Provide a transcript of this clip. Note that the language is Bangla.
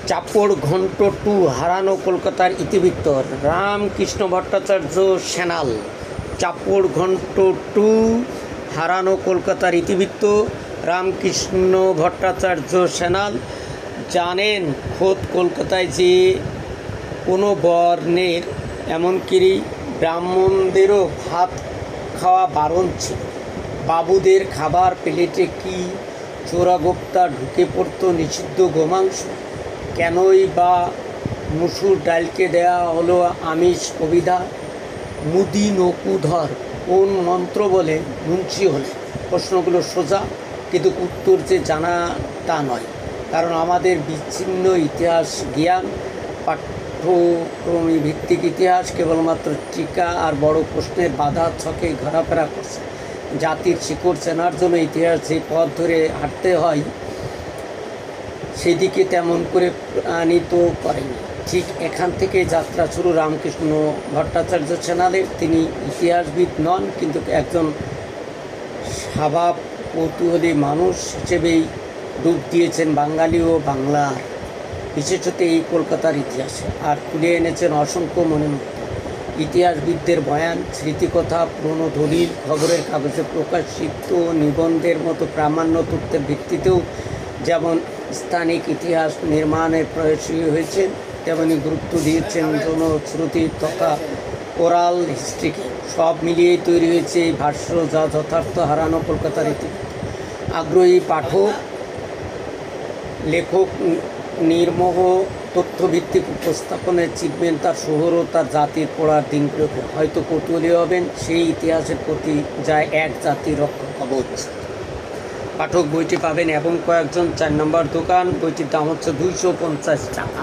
চাপড় ঘণ্ট টু হারানো কলকাতার ইতিবৃত্ত রামকৃষ্ণ ভট্টাচার্য স্যানাল। চাপড় ঘণ্ট টু হারানো কলকাতার ইতিবৃত্ত রামকৃষ্ণ ভট্টাচার্য স্যানাল। জানেন খোদ কলকাতায় যে কোনো বর্ণের এমনকি ব্রাহ্মণদেরও ভাত খাওয়া বারণ ছিল। বাবুদের খাবার প্লেটে কি চোরাগোপ্তা ঢুকে পড়তো নিষিদ্ধ গোমাংস? কেনই বা মুসুর ডালকে দেয়া হলো আমিষ অভিধা? মুদি নকুধর কোন মন্ত্র বলে মুন্সি হলে? প্রশ্নগুলো সোজা, কিন্তু উত্তর যে জানা তা নয়, কারণ আমাদের বিচ্ছিন্ন ইতিহাস জ্ঞান, পাঠ্যক্রমী ভিত্তিক ইতিহাস কেবলমাত্র টিকা আর বড় প্রশ্নের বাধা ছকে ঘোরাফেরা করছে। জাতির শিকড় চেনার জন্য ইতিহাস যে পথ ধরে হাঁটতে হয় সেদিকে তেমন করে প্রাণিত করেনি। ঠিক এখান থেকে যাত্রা শুরু রামকৃষ্ণ ভট্টাচার্য স্যানালের। তিনি ইতিহাসবিদ নন, কিন্তু একজন স্বভাব কৌতূহলী মানুষ হিসেবেই ডুব দিয়েছেন বাঙালি ও বাংলার, বিশেষত এই কলকাতার ইতিহাসে, আর তুলে এনেছেন অসংখ্য মণিমুক্ত ইতিহাসবিদদের বয়ান, স্মৃতিকথা, পুরনো দলিল, খবরের কাগজে প্রকাশিত নিবন্ধের মতো প্রামাণ্য তথ্যের ভিত্তিতেও যেমন স্থানিক ইতিহাস নির্মাণের প্রয়াসী হয়েছেন, তেমনি গুরুত্ব দিয়েছেন জনশ্রুতি তথা ওরাল হিস্ট্রিকে। সব মিলিয়েই তৈরি হয়েছে এই ভাষ্য, যা যথার্থ হারানো কলকাতার ইতিহাস। আগ্রহী পাঠক লেখক নির্মোহ তথ্যভিত্তিক উপস্থাপনায় চিনবেন তার শহর ও তার জাতির পড়ার দিনগুলোকে। হয়তো কৌতূহলী হবেন সেই ইতিহাসের প্রতি, যা এক জাতির রক্ষা কবচ। পাঠক বইটি পাবেন এবং কয়েকজন 4 নম্বর দোকান। বইটির দাম হচ্ছে 250 টাকা।